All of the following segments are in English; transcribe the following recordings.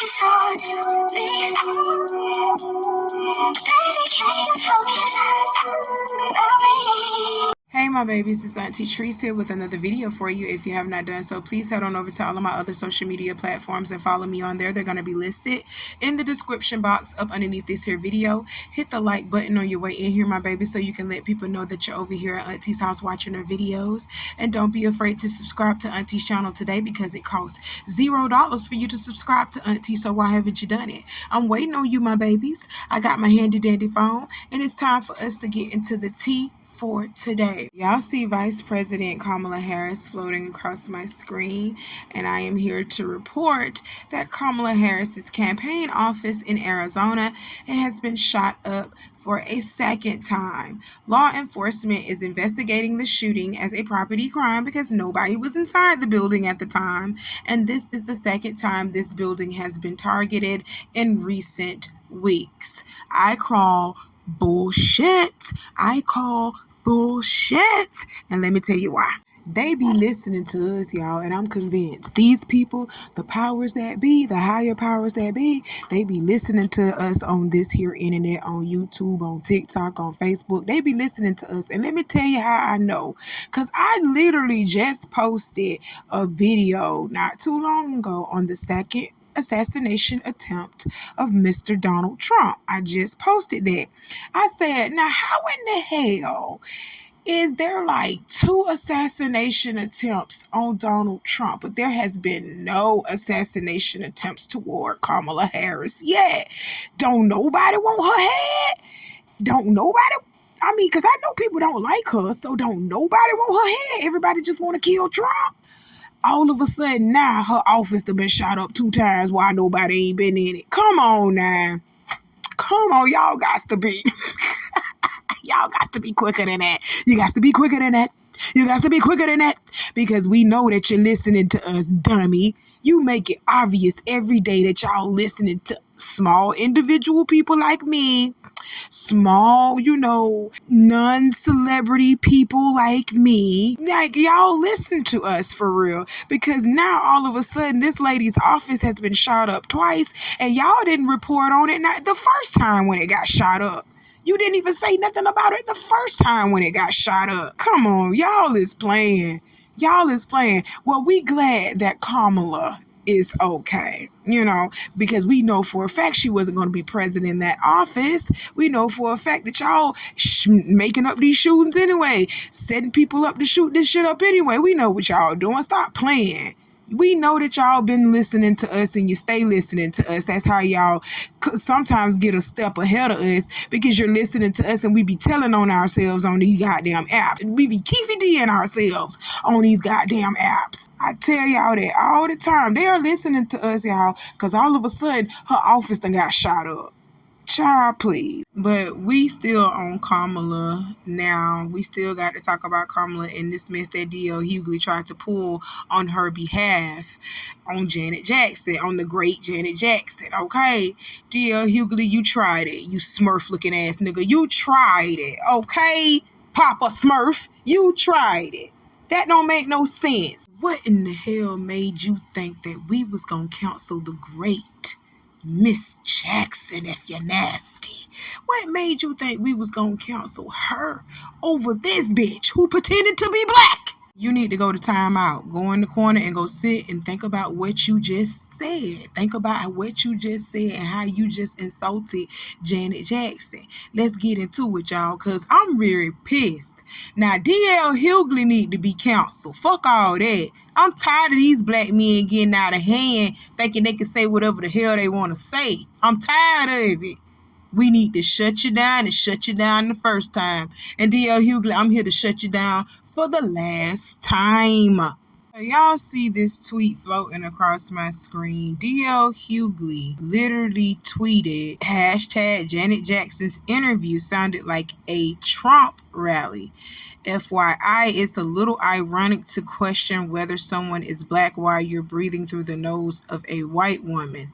focus on me. Baby, can you focus on me? Hey my babies, it's Auntie Trice here with another video for you. If you have not done so, please head on over to all of my other social media platforms and follow me on there. They're going to be listed in the description box up underneath this here video. Hit the like button on your way in here, my baby, so you can let people know that you're over here at Auntie's house watching her videos. And don't be afraid to subscribe to Auntie's channel today because it costs $0 for you to subscribe to Auntie, so why haven't you done it? I'm waiting on you, my babies. I got my handy dandy phone and it's time for us to get into the tea for today. Y'all see Vice President Kamala Harris floating across my screen, and I am here to report that Kamala Harris's campaign office in Arizona has been shot up for a second time. Law enforcement is investigating the shooting as a property crime because nobody was inside the building at the time, and this is the second time this building has been targeted in recent weeks. I call bullshit. I call bullshit. And let me tell you why. They be listening to us, y'all, and I'm convinced these people, the powers that be, the higher powers that be, they be listening to us on this here internet, on YouTube, on TikTok, on Facebook. They be listening to us. And let me tell you how I know, because I literally just posted a video not too long ago on the second assassination attempt of Mr. Donald Trump. I just posted that. I said, now how in the hell is there like 2 assassination attempts on Donald Trump, but there has been no assassination attempts toward Kamala Harris yet? Don't nobody want her head? Don't nobody? I mean, because I know people don't like her, so don't nobody want her head? Everybody just want to kill Trump? All of a sudden now her office has been shot up 2 times while nobody ain't been in it. Come on now. Come on, y'all got to be. Y'all got to be quicker than that. You got to be quicker than that. You got to be quicker than that. Because we know that you're listening to us, dummy. You make it obvious every day that y'all listening to small individual people like me. Small, non-celebrity people like me. Like, y'all listen to us for real. Because now all of a sudden this lady's office has been shot up twice and y'all didn't report on it the first time when it got shot up. You didn't even say nothing about it the first time when it got shot up. Come on, y'all is playing. Y'all is playing. Well, we glad that Kamala is okay, because we know for a fact she wasn't going to be president in that office. We know for a fact that y'all making up these shootings anyway, setting people up to shoot this shit up anyway. We know what y'all doing. Stop playing. We know that y'all been listening to us and you stay listening to us. That's how y'all sometimes get a step ahead of us, because you're listening to us and we be telling on ourselves on these goddamn apps. We be Keefy D'ing ourselves on these goddamn apps. I tell y'all that all the time. They are listening to us, y'all, because all of a sudden her office done got shot up. Child, please. But we still on Kamala now. We still got to talk about Kamala and this mess that D.L. Hughley tried to pull on her behalf on Janet Jackson, on the great Janet Jackson, okay? D.L. Hughley, you tried it, you Smurf looking ass nigga. You tried it, okay? Papa Smurf, you tried it. That don't make no sense. What in the hell made you think that we was gonna cancel the great Miss Jackson, if you're nasty? What made you think we was gonna cancel her over this bitch who pretended to be black? You need to go to timeout. Go in the corner and go sit and think about what you just said. Think about what you just said and how you just insulted Janet Jackson. Let's get into it, y'all, because I'm very pissed. Now, D.L. Hughley need to be canceled. Fuck all that. I'm tired of these black men getting out of hand thinking they can say whatever the hell they want to say. I'm tired of it. We need to shut you down and shut you down the first time. And D.L. Hughley, I'm here to shut you down for the last time. Y'all see this tweet floating across my screen. D.L. Hughley literally tweeted, hashtag Janet Jackson's interview sounded like a Trump rally. FYI, it's a little ironic to question whether someone is black while you're breathing through the nose of a white woman.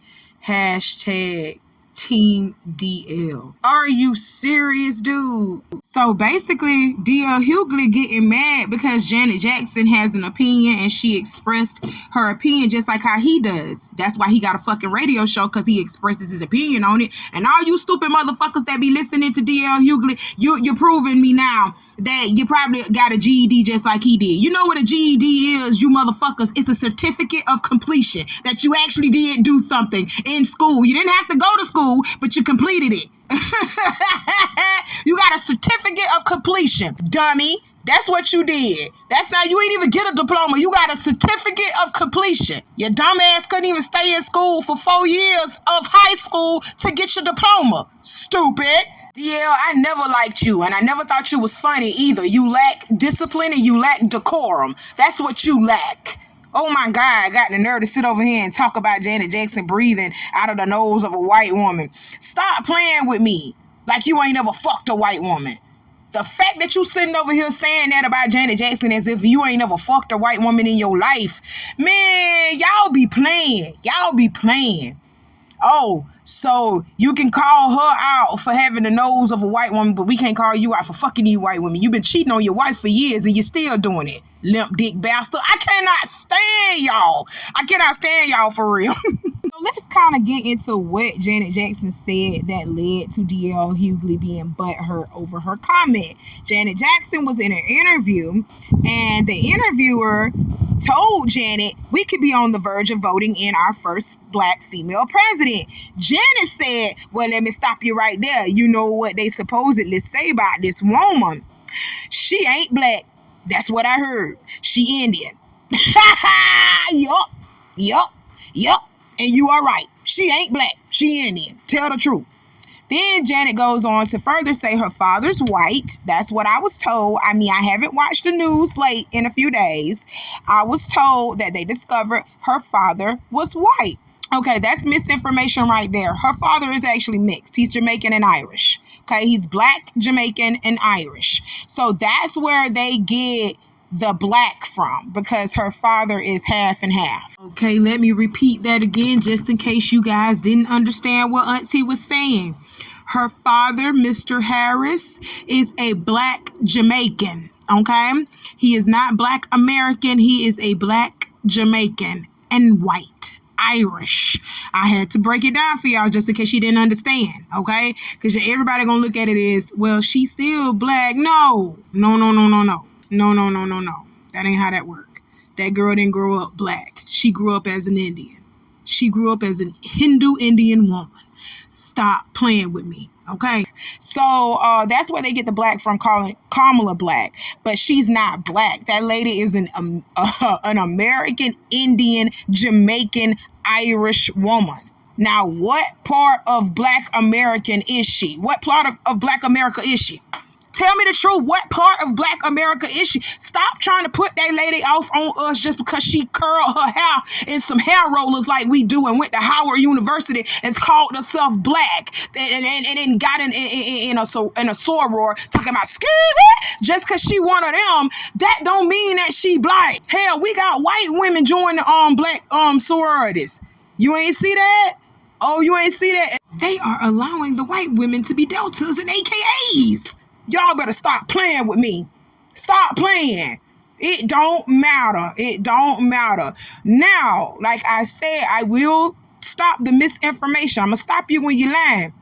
Hashtag Team DL. Are you serious, dude? So basically, DL Hughley getting mad because Janet Jackson has an opinion and she expressed her opinion just like how he does. That's why he got a fucking radio show, because he expresses his opinion on it. And all you stupid motherfuckers that be listening to DL Hughley, you're proving me now that you probably got a GED just like he did. You know what a GED is, you motherfuckers? It's a certificate of completion, that you actually did do something in school. You didn't have to go to school, but you completed it. You got a certificate of completion, dummy. That's what you did. That's not, you ain't even get a diploma. You got a certificate of completion. Your dumb ass couldn't even stay in school for 4 years of high school to get your diploma. Stupid. DL, I never liked you, and I never thought you was funny either. You lack discipline and you lack decorum. That's what you lack. Oh my God, I got the nerve to sit over here and talk about Janet Jackson breathing out of the nose of a white woman. Stop playing with me like you ain't never fucked a white woman. The fact that you sitting over here saying that about Janet Jackson as if you ain't never fucked a white woman in your life, man, y'all be playing. Y'all be playing. Oh, so you can call her out for having the nose of a white woman, but we can't call you out for fucking these white women. You've been cheating on your wife for years and you're still doing it. Limp dick bastard. I cannot stand y'all. I cannot stand y'all for real. So let's kind of get into what Janet Jackson said that led to DL Hughley being butthurt over her comment. Janet Jackson was in an interview, and the interviewer told Janet, we could be on the verge of voting in our first black female president. Janet said, well, let me stop you right there. You know what they supposedly say about this woman? She ain't black. That's what I heard. She Indian. Yup. And you are right. She ain't black. She Indian. Tell the truth. Then Janet goes on to further say her father's white. That's what I was told. I mean, I haven't watched the news late in a few days. I was told that they discovered her father was white. Okay, that's misinformation right there. Her father is actually mixed. He's Jamaican and Irish. Okay, he's black, Jamaican, and Irish. So that's where they get the black from, because her father is half and half. Okay, let me repeat that again just in case you guys didn't understand what Auntie was saying. Her father, Mr. Harris, is a black Jamaican, okay? He is not black American. He is a black Jamaican and white. Irish. I had to break it down for y'all just in case you didn't understand, okay? Because everybody gonna look at it as, well, she's still black. No. That ain't how that work. That girl didn't grow up black. She grew up as an Indian. She grew up as a Hindu Indian woman. Stop playing with me, okay? So that's where they get the black from, calling Kamala black, but she's not black. That lady is an American Indian Jamaican Irish woman. Now, what part of black American is she? What part of black America is she? Tell me the truth. What part of black America is she? Stop trying to put that lady off on us just because she curled her hair in some hair rollers like we do and went to Howard University and called herself black and then got in a soror talking about skeevy just because she one of them. That don't mean that she black. Hell, we got white women join the black sororities. You ain't see that? Oh, you ain't see that? They are allowing the white women to be deltas and AKAs. Y'all better stop playing with me. Stop playing. It don't matter. It don't matter. Now, like I said, I will stop the misinformation. I'm going to stop you when you're lying.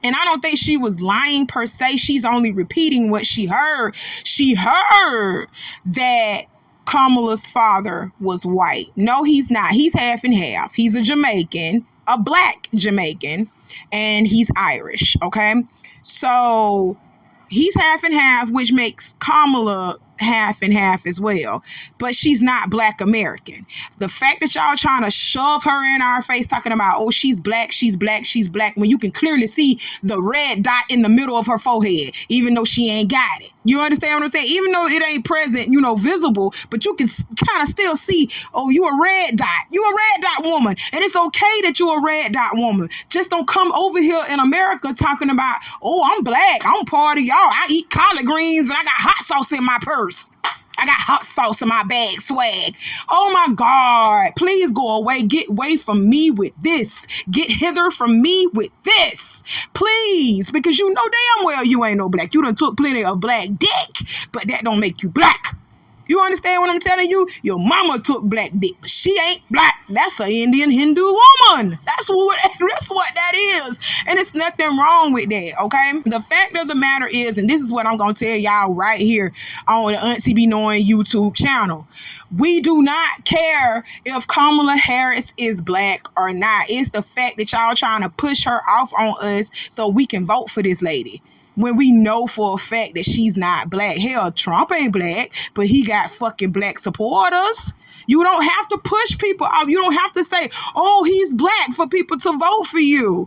And I don't think she was lying per se. She's only repeating what she heard. She heard that Kamala's father was white. No, he's not. He's half and half. He's a Jamaican, a black Jamaican, and he's Irish, okay? So he's half and half, which makes Kamala half and half as well, but she's not black American. The fact that y'all trying to shove her in our face talking about, oh, she's black, when you can clearly see the red dot in the middle of her forehead, even though she ain't got it. You understand what I'm saying? Even though it ain't present, visible, but you can kind of still see, oh, you a red dot. You a red dot woman. And it's okay that you a red dot woman. Just don't come over here in America talking about, oh, I'm black. I'm part of y'all. I eat collard greens and I got hot sauce in my purse. I got hot sauce in my bag, swag. Oh my God. Please go away. Get away from me with this. Get hither from me with this. Please, because you know damn well you ain't no black. You done took plenty of black dick, but that don't make you black. You understand what I'm telling you? Your mama took black dick, but she ain't black. That's an Indian Hindu woman. That's what that is. And it's nothing wrong with that, okay? The fact of the matter is, and this is what I'm going to tell y'all right here on the Auntie Be Knowing YouTube channel. We do not care if Kamala Harris is black or not. It's the fact that y'all trying to push her off on us so we can vote for this lady, when we know for a fact that she's not black. Hell, Trump ain't black, but he got fucking black supporters. You don't have to push people out. You don't have to say, oh, he's black for people to vote for you.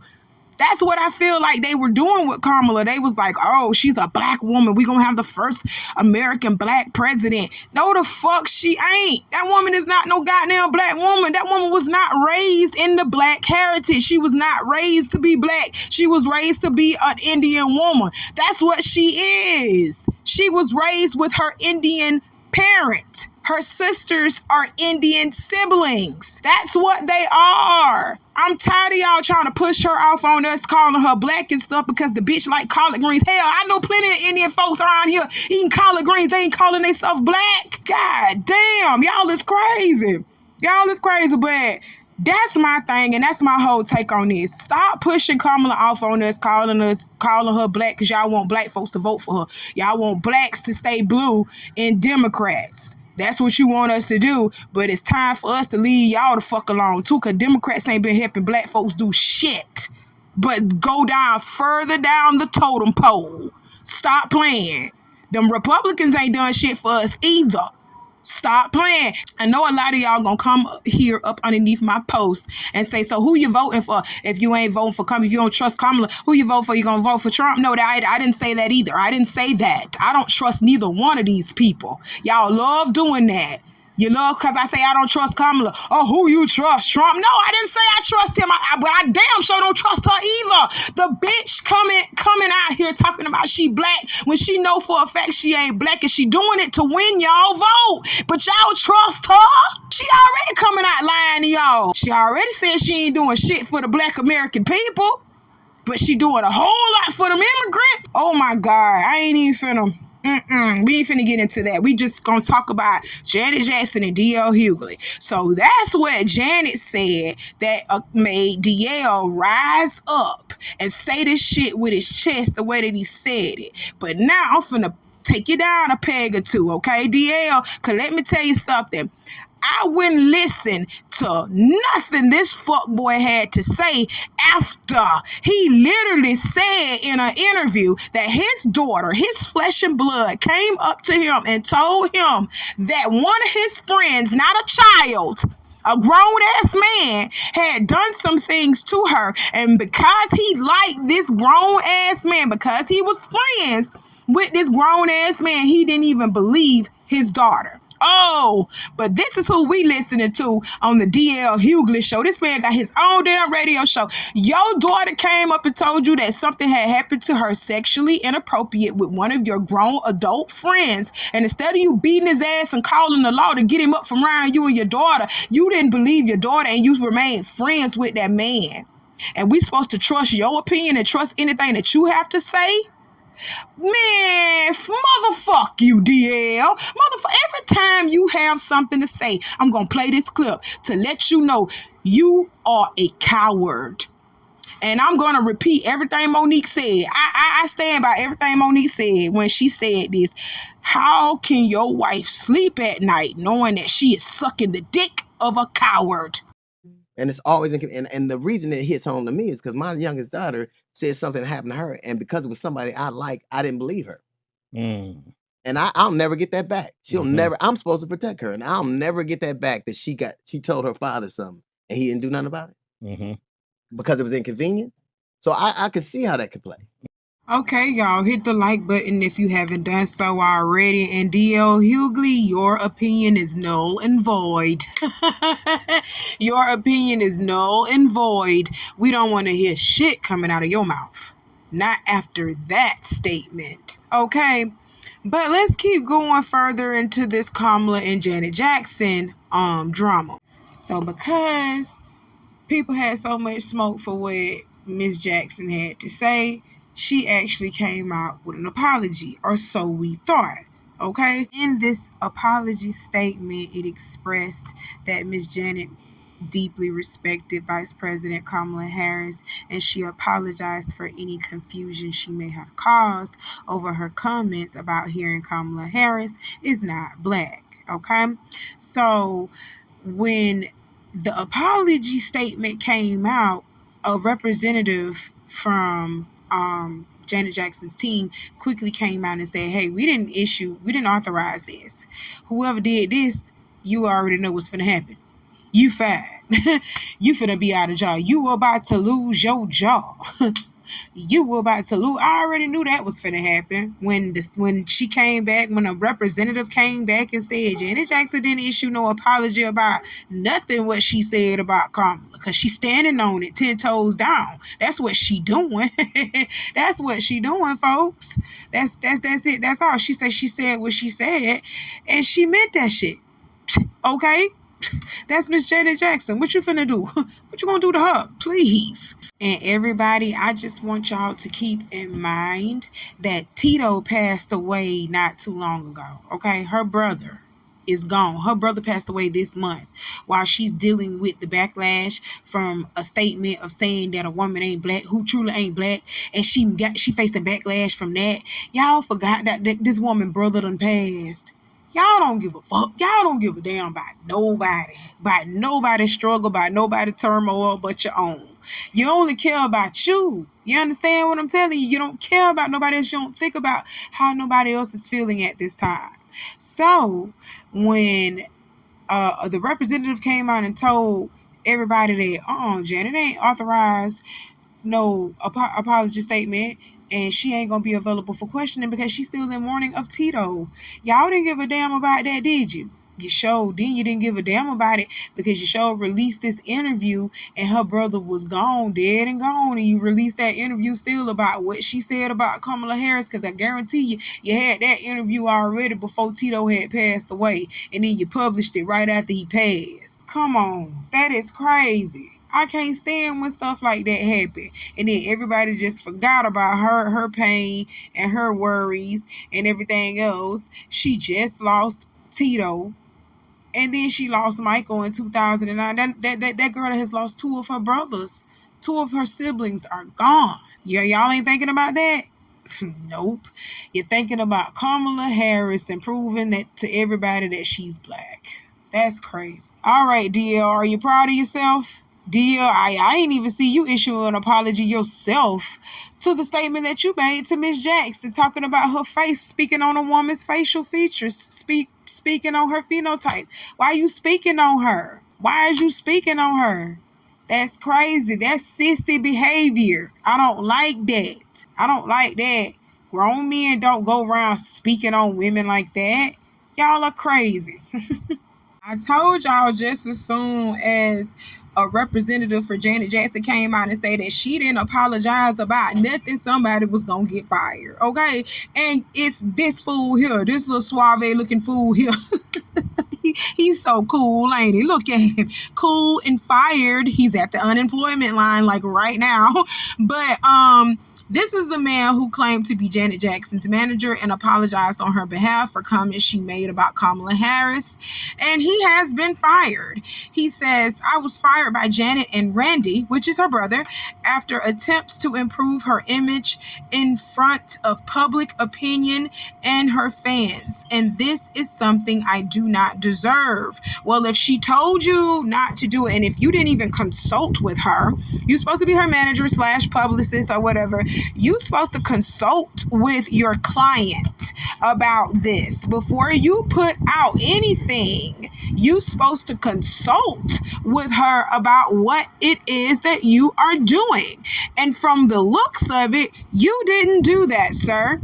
That's what I feel like they were doing with Kamala. They was like, oh, she's a black woman. We're going to have the first American black president. No, the fuck she ain't. That woman is not no goddamn black woman. That woman was not raised in the black heritage. She was not raised to be black. She was raised to be an Indian woman. That's what she is. She was raised with her Indian parent. Her sisters are Indian siblings. That's what they are. I'm tired of y'all trying to push her off on us, calling her black and stuff because the bitch like collard greens. Hell, I know plenty of Indian folks around here eating collard greens. They ain't calling themselves black. God damn, y'all is crazy. Y'all is crazy, but that's my thing, and that's my whole take on this. Stop pushing Kamala off on us, calling her black, because y'all want black folks to vote for her. Y'all want blacks to stay blue and Democrats. That's what you want us to do, but it's time for us to leave y'all the fuck alone too, because Democrats ain't been helping black folks do shit but go down further down the totem pole. Stop playing. Them Republicans ain't done shit for us either. Stop playing. I know a lot of y'all gonna come here up underneath my post and say, so who you voting for? If you ain't voting for Kamala, if you don't trust Kamala, who you vote for? You gonna vote for Trump? No, I didn't say that either. I didn't say that. I don't trust neither one of these people. Y'all love doing that. You love because I say I don't trust Kamala. Oh, who you trust? Trump? No, I didn't say I trust him. But I damn sure don't trust her either. The bitch coming out here talking about she black when she know for a fact she ain't black, and she doing it to win y'all vote. But y'all trust her? She already coming out lying to y'all. She already said she ain't doing shit for the black American people, but she doing a whole lot for them immigrants. Oh my God, I ain't even finna. We ain't finna get into that. We just gonna talk about Janet Jackson and D.L. Hughley. So that's what Janet said that made D.L. rise up and say this shit with his chest the way that he said it. But now I'm finna take you down a peg or two, okay, D.L.? Because let me tell you something. I wouldn't listen to nothing this fuckboy had to say after he literally said in an interview that his daughter, his flesh and blood, came up to him and told him that one of his friends, not a child, a grown-ass man, had done some things to her. And because he liked this grown-ass man, because he was friends with this grown-ass man, he didn't even believe his daughter. Oh, but this is who we listening to on the D.L. Hughley show. This man got his own damn radio show. Your daughter came up and told you that something had happened to her sexually inappropriate with one of your grown adult friends. And instead of you beating his ass and calling the law to get him up from around you and your daughter, you didn't believe your daughter and you remained friends with that man. And we supposed to trust your opinion and trust anything that you have to say? Man, motherfuck you, DL. Every time you have something to say, I'm going to play this clip to let you know you are a coward. And I'm going to repeat everything Monique said. I stand by everything Monique said when she said this. How can your wife sleep at night knowing that she is sucking the dick of a coward? And it's always, and the reason it hits home to me is because my youngest daughter said something happened to her, and because it was somebody I like, I didn't believe her. And I'll never get that back. She'll never, I'm supposed to protect her, and I'll never get that back that she told her father something, and he didn't do nothing about it. Because it was inconvenient. So I could see how that could play. Okay, y'all, hit the like button if you haven't done so already. And D.L. Hughley, your opinion is null and void. Your opinion is null and void. We don't want to hear shit coming out of your mouth. Not after that statement. Okay, but let's keep going further into this Kamala and Janet Jackson drama. So because people had so much smoke for what Miss Jackson had to say. She actually came out with an apology, or so we thought. Okay? In this apology statement, it expressed that Miss Janet deeply respected Vice President Kamala Harris, and she apologized for any confusion she may have caused over her comments about hearing Kamala Harris is not black. Okay? So when the apology statement came out, a representative from Janet Jackson's team quickly came out and said, hey, we didn't authorize this. Whoever did this, you already know what's finna happen. You fired. You finna be out of job. You were about to lose your job. You were about to lose. I already knew that was finna happen. When she came back, when a representative came back and said Janet Jackson didn't issue no apology about nothing what she said about Kamala, because she's standing on it 10 toes down. That's what she doing. That's what she doing, folks. That's it. That's all. She said what she said, and she meant that shit. Okay? That's Miss Janet Jackson. What you finna do? What you gonna do to her? Please. And everybody, I just want y'all to keep in mind that Tito passed away not too long ago. Okay? Her brother is gone. Her brother passed away this month while she's dealing with the backlash from a statement of saying that a woman ain't black, who truly ain't black, and she faced the backlash from that. Y'all forgot that this woman brother done passed. Y'all don't give a fuck. Y'all don't give a damn about nobody. About nobody's struggle, about nobody's turmoil but your own. You only care about you. You understand what I'm telling you? You don't care about nobody else. You don't think about how nobody else is feeling at this time. So when the representative came out and told everybody that, Janet ain't authorized no apology statement, and she ain't gonna be available for questioning because she's still in mourning of Tito. Y'all didn't give a damn about that, did you? You didn't give a damn about it because you released this interview and her brother was gone, dead and gone, and you released that interview still about what she said about Kamala Harris, because I guarantee you had that interview already before Tito had passed away, and then you published it right after he passed. Come on, that is crazy. I can't stand when stuff like that happen. And then everybody just forgot about her pain and her worries and everything else. She just lost Tito. And then she lost Michael in 2009. That girl has lost 2 of her brothers. 2 of her siblings are gone. Yeah, y'all ain't thinking about that? Nope. You're thinking about Kamala Harris and proving that to everybody that she's black. That's crazy. All right, DL, are you proud of yourself? Dear, I ain't even see you issue an apology yourself to the statement that you made to Miss Jackson, talking about her face, speaking on a woman's facial features, speaking on her phenotype. Why are you speaking on her? Why is you speaking on her? That's crazy. That's sissy behavior. I don't like that. I don't like that. Grown men don't go around speaking on women like that. Y'all are crazy. I told y'all just as soon as a representative for Janet Jackson came out and said that she didn't apologize about nothing, somebody was gonna get fired, okay? And it's this fool here, this little suave looking fool here. He's so cool, ain't he? Look at him, cool and fired. He's at the unemployment line like right now. But this is the man who claimed to be Janet Jackson's manager and apologized on her behalf for comments she made about Kamala Harris. And he has been fired. He says, I was fired by Janet and Randy, which is her brother, after attempts to improve her image in front of public opinion and her fans. And this is something I do not deserve. Well, if she told you not to do it, and if you didn't even consult with her, you're supposed to be her manager / publicist or whatever, you're supposed to consult with your client about this. Before you put out anything, you're supposed to consult with her about what it is that you are doing. And from the looks of it, you didn't do that, sir.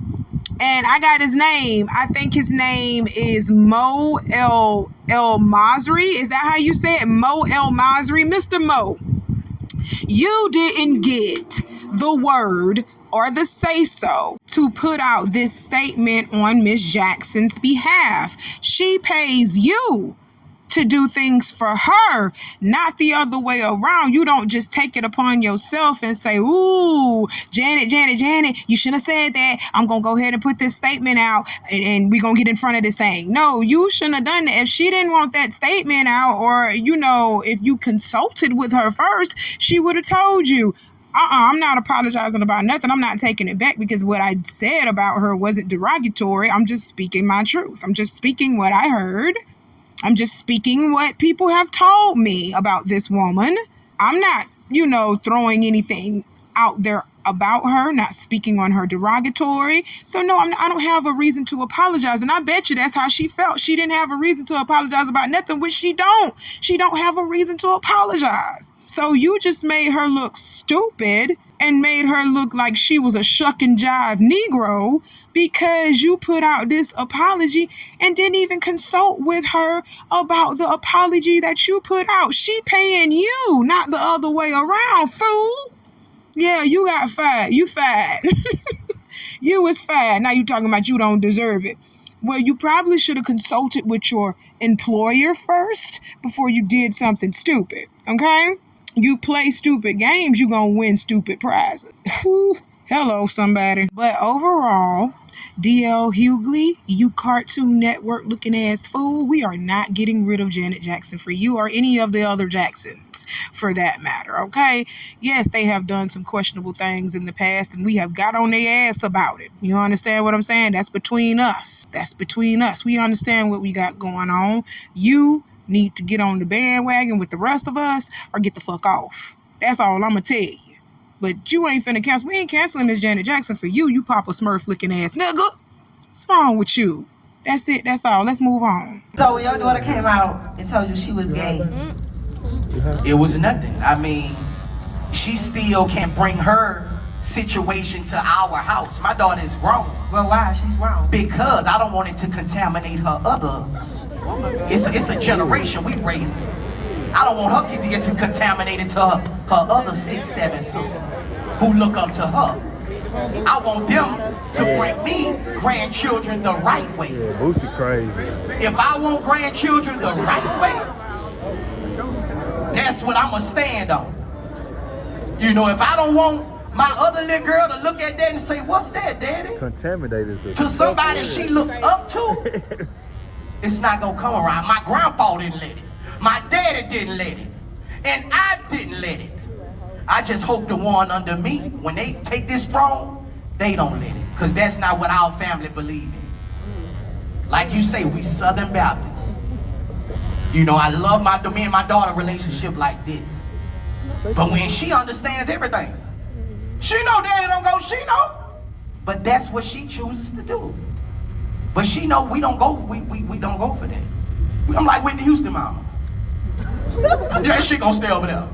And I got his name. I think his name is Mo El Masri. Is that how you say it? Mo El Masri. Mr. Mo, you didn't get the word or the say-so to put out this statement on Miss Jackson's behalf. She pays you to do things for her, not the other way around. You don't just take it upon yourself and say, ooh, Janet, you shouldn't have said that. I'm going to go ahead and put this statement out and we're going to get in front of this thing. No, you shouldn't have done that. If she didn't want that statement out, or, if you consulted with her first, she would have told you, I'm not apologizing about nothing. I'm not taking it back because what I said about her wasn't derogatory. I'm just speaking my truth. I'm just speaking what I heard. I'm just speaking what people have told me about this woman. I'm not, throwing anything out there about her, not speaking on her derogatory. So no, I don't have a reason to apologize. And I bet you that's how she felt. She didn't have a reason to apologize about nothing, which she don't. She don't have a reason to apologize. So you just made her look stupid and made her look like she was a shuck and jive Negro because you put out this apology and didn't even consult with her about the apology that you put out. She paying you, not the other way around, fool. Yeah, you got fired. You fired. You was fired. Now you talking about you don't deserve it. Well, you probably should have consulted with your employer first before you did something stupid, okay? You play stupid games, you gonna win stupid prizes. Hello, somebody. But overall, DL Hughley, you Cartoon Network looking ass fool, we are not getting rid of Janet Jackson for you or any of the other Jacksons for that matter, okay? Yes, they have done some questionable things in the past and we have got on their ass about it. You understand what I'm saying? That's between us. That's between us. We understand what we got going on. You need to get on the bandwagon with the rest of us or get the fuck off. That's all I'm gonna tell you. But you ain't finna cancel. We ain't canceling Miss Janet Jackson for you, you Papa Smurf looking ass nigga. What's wrong with you? That's it. That's all. Let's move on. So when your daughter came out and told you she was gay, it was nothing. I mean, she still can't bring her situation to our house. My daughter is grown. Well, why? She's grown. Because I don't want it to contaminate her others. It's a generation we raised. I don't want her to get contaminated to her other 6, 7 sisters who look up to her. I want them to bring me grandchildren the right way. Yeah, Boosie crazy. If I want grandchildren the right way, that's what I'm gonna stand on. If I don't want my other little girl to look at that and say, "What's that, Daddy?" Contaminated to somebody she looks up to. It's not gonna come around. My grandpa didn't let it. My daddy didn't let it. And I didn't let it. I just hope the one under me, when they take this throne, they don't let it. Because that's not what our family believe in. Like you say, we Southern Baptists. I love me and my daughter relationship like this. But when she understands everything, she know Daddy don't go, she know. But that's what she chooses to do. But she know we don't go. We don't go for that. I'm like Whitney Houston, mama. Yeah, she gonna stay over there.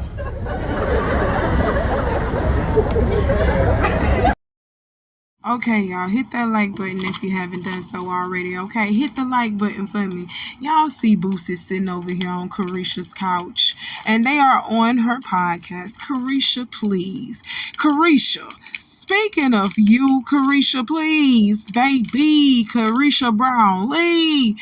Okay, y'all, hit that like button if you haven't done so already, okay? Hit the like button for me. Y'all see Boosie sitting over here on Carisha's couch, and they are on her podcast. Carisha, please. Carisha, speaking of you, Carisha, please, baby, Carisha Brownlee,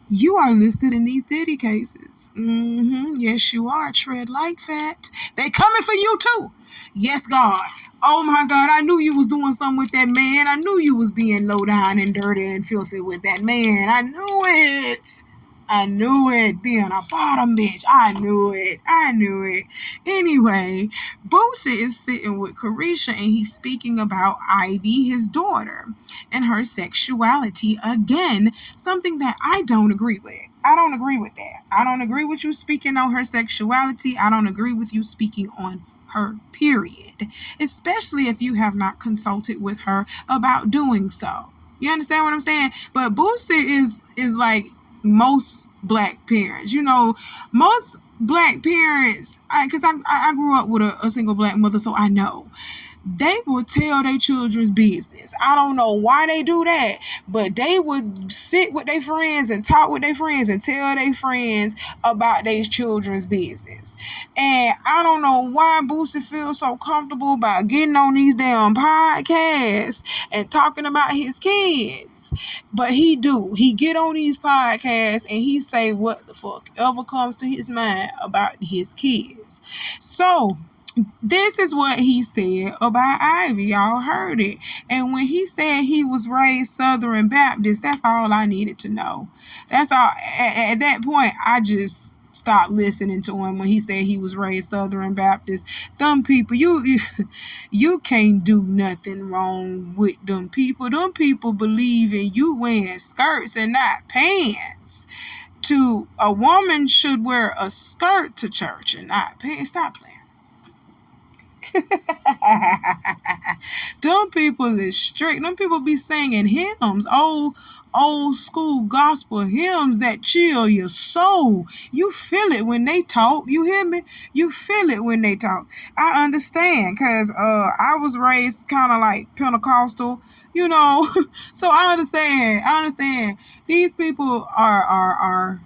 you are listed in these Diddy cases. Yes, you are. Tread light, fat. They coming for you, too. Yes, God. Oh, my God. I knew you was doing something with that man. I knew you was being low down and dirty and filthy with that man. I knew it. Being a bottom bitch. I knew it. Anyway, Boosie is sitting with Carisha and he's speaking about Ivy, his daughter, and her sexuality. Again, something that I don't agree with. I don't agree with that. I don't agree with you speaking on her sexuality. I don't agree with you speaking on her, period. Especially if you have not consulted with her about doing so. You understand what I'm saying? But Boosie is like most black parents. Most black parents, because I grew up with a single black mother, so I know. They would tell their children's business. I don't know why they do that, but they would sit with their friends and talk with their friends and tell their friends about their children's business. And I don't know why Boosie feels so comfortable about getting on these damn podcasts and talking about his kids. kids. But he get on these podcasts and he say what the fuck ever comes to his mind about his kids. So this is what he said about Ivy. Y'all heard it. And when he said he was raised Southern Baptist, that's all I needed to know. That's all. At that point, I just stopped listening to him when he said he was raised Southern Baptist. Them people, you can't do nothing wrong with them people. Them people believe in you wearing skirts and not pants. A woman should wear a skirt to church and not pants. Stop playing. Them people is strict. Them people be singing hymns, old school gospel hymns that chill your soul. You feel it when they talk. You hear me? You feel it when they talk. I understand, because I was raised kind of like Pentecostal, so I understand. These people are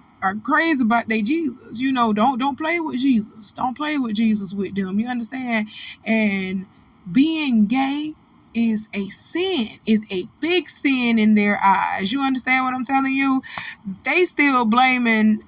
crazy about their Jesus. Don't play with Jesus. Don't play with Jesus with them. You understand? And being gay is a sin, is a big sin in their eyes. You understand what I'm telling you? They still blaming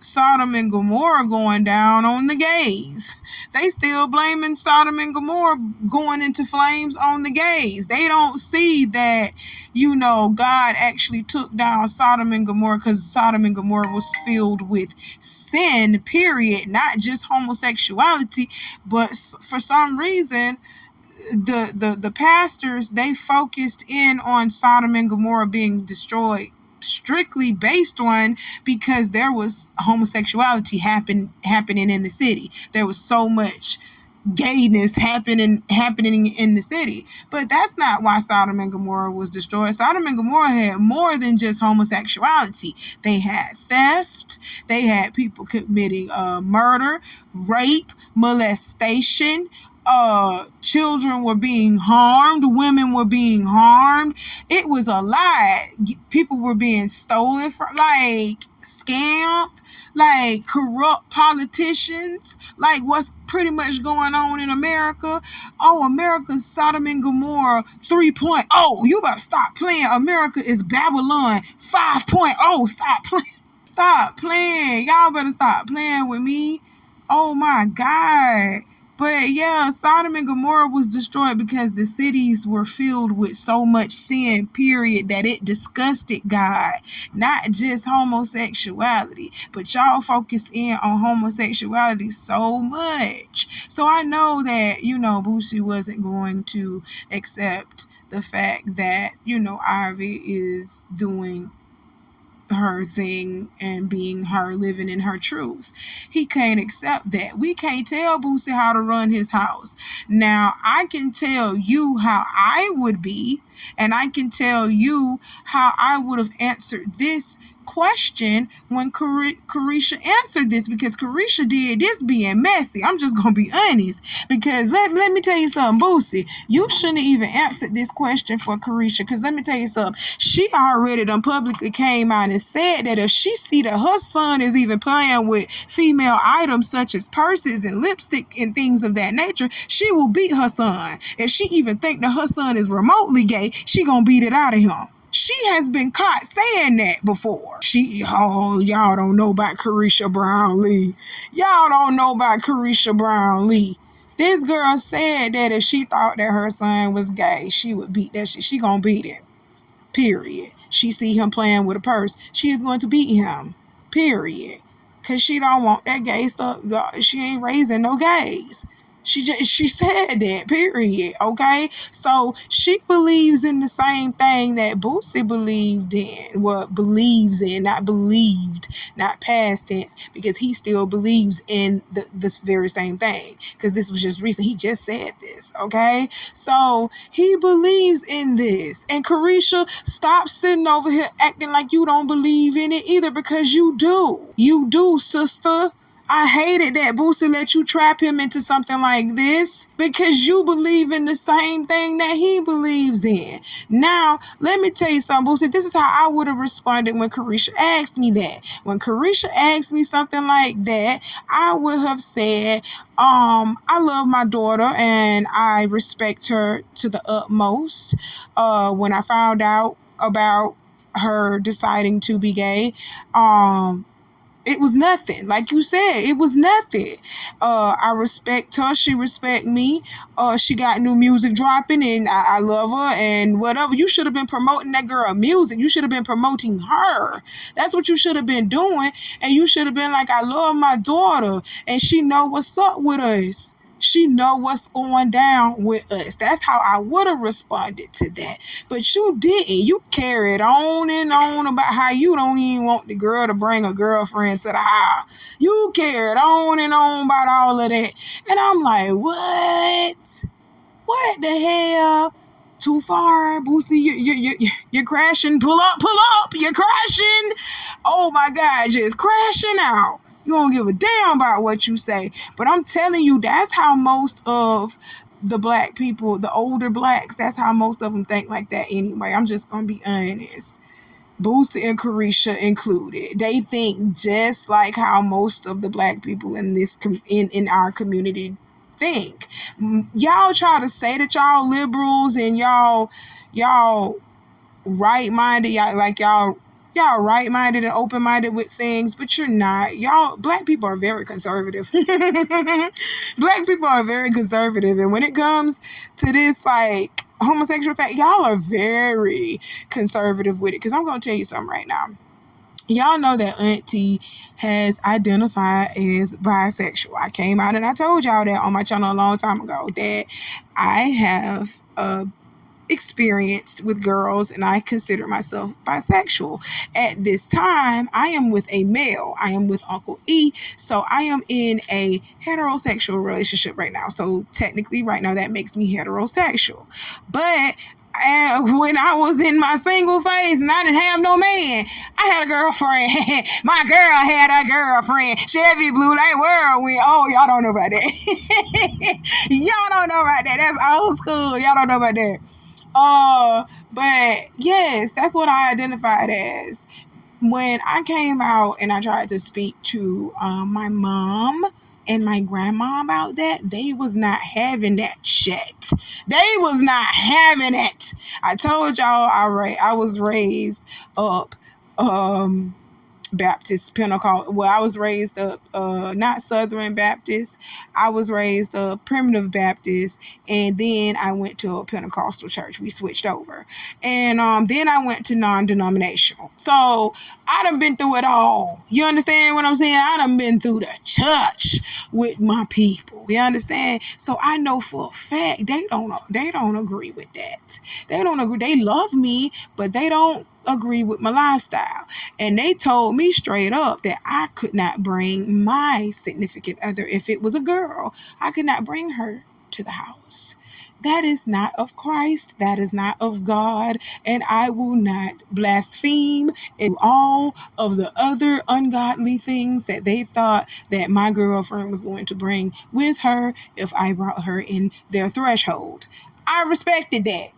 Sodom and Gomorrah going down on the gays. They still blaming Sodom and Gomorrah going into flames on the gays. They don't see that, God actually took down Sodom and Gomorrah because Sodom and Gomorrah was filled with sin, period. Not just homosexuality, but for some reason, the pastors, they focused in on Sodom and Gomorrah being destroyed strictly based on because there was homosexuality happening in the city. There was so much gayness happening in the city. But that's not why Sodom and Gomorrah was destroyed. Sodom and Gomorrah had more than just homosexuality. They had theft. They had people committing murder, rape, molestation. Children were being harmed, women were being harmed. It was a lot. People were being stolen from, scammed, corrupt politicians, what's pretty much going on in America. Oh, America's Sodom and Gomorrah 3.0. You better stop playing. America is Babylon 5.0. Stop playing. Stop playing. Y'all better stop playing with me. Oh my God. But yeah, Sodom and Gomorrah was destroyed because the cities were filled with so much sin, period, that it disgusted God. Not just homosexuality, but y'all focus in on homosexuality so much. So I know that, Boosie wasn't going to accept the fact that, Ivy is doing her thing and being her, living in her truth. He can't accept that. We can't tell Boosie how to run his house. Now, I can tell you how I would be, and I can tell you how I would have answered this question when Carisha answered this, because Carisha did this being messy. I'm just gonna be honest, because let me tell you something, Boosie, you shouldn't have even answered this question for Carisha, because let me tell you something, she already done publicly came out and said that if she see that her son is even playing with female items such as purses and lipstick and things of that nature, she will beat her son. If she even think that her son is remotely gay, she gonna beat it out of him. She has been caught saying that before. Y'all don't know about Carisha Brownlee. Y'all don't know about Carisha Brownlee. This girl said that if she thought that her son was gay, she would beat that shit. She gonna beat him. Period. She see him playing with a purse, she is going to beat him. Period. Because she don't want that gay stuff. She ain't raising no gays. She said that, period, okay? So she believes in the same thing that Boosie believed in. Well, believes in, not believed, not past tense, because he still believes in this very same thing. Because this was just recent. He just said this, okay? So he believes in this. And Carisha, stop sitting over here acting like you don't believe in it either, because you do. You do, sister. I hated that Boosie let you trap him into something like this, because you believe in the same thing that he believes in. Now, let me tell you something, Boosie. This is how I would have responded when Carisha asked me that. When Carisha asked me something like that, I would have said, I love my daughter and I respect her to the utmost. When I found out about her deciding to be gay. It was nothing. Like you said, it was nothing. I respect her. She respect me. She got new music dropping, and I love her and whatever. You should have been promoting that girl music. You should have been promoting her. That's what you should have been doing. And you should have been like, I love my daughter, and she know what's up with us. She know what's going down with us. That's how I would have responded to that. But you didn't. You carried on and on about how you don't even want the girl to bring a girlfriend to the house. You carried on and on about all of that. And I'm like, what? What the hell? Too far, Boosie. You're crashing. Pull up. You're crashing. Oh my God, just crashing out. You don't give a damn about what you say. But I'm telling you, that's how most of the black people, the older blacks, that's how most of them think like that anyway. I'm just going to be honest. Boosie and Carisha included. They think just like how most of the black people in this in our community think. Y'all try to say that y'all liberals and y'all right-minded, y'all right-minded and open-minded with things, but you're not. Y'all, black people are very conservative. Black people are very conservative, and when it comes to this, like, homosexual thing, y'all are very conservative with it, because I'm going to tell you something right now. Y'all know that Auntie has identified as bisexual. I came out and I told y'all that on my channel a long time ago, that I have experienced with girls, and I consider myself bisexual. At this time, I am with a male. I am with Uncle E, so I am in a heterosexual relationship right now. So technically right now that makes me heterosexual. But when I was in my single phase and I didn't have no man, I had a girlfriend. My girl had a girlfriend. Chevy blew like whirlwind. Oh, y'all don't know about that. Y'all don't know about that. That's old school. Y'all don't know about that. But yes, that's what I identified as. When I came out and I tried to speak to my mom and my grandma about that, they was not having that shit. They was not having it. I told y'all I was raised up Baptist Pentecost. Well, I was raised up not Southern Baptist. I was raised up Primitive Baptist, and then I went to a Pentecostal church. We switched over, and then I went to non-denominational. So I done been through it all. You understand what I'm saying? I done been through the church with my people. You understand? So I know for a fact they don't agree with that. They don't agree. They love me, but they don't agree with my lifestyle. And they told me straight up that I could not bring my significant other, if it was a girl, I could not bring her to the house. That is not of Christ. That is not of God. And I will not blaspheme and all of the other ungodly things that they thought that my girlfriend was going to bring with her if I brought her in their threshold. I respected that.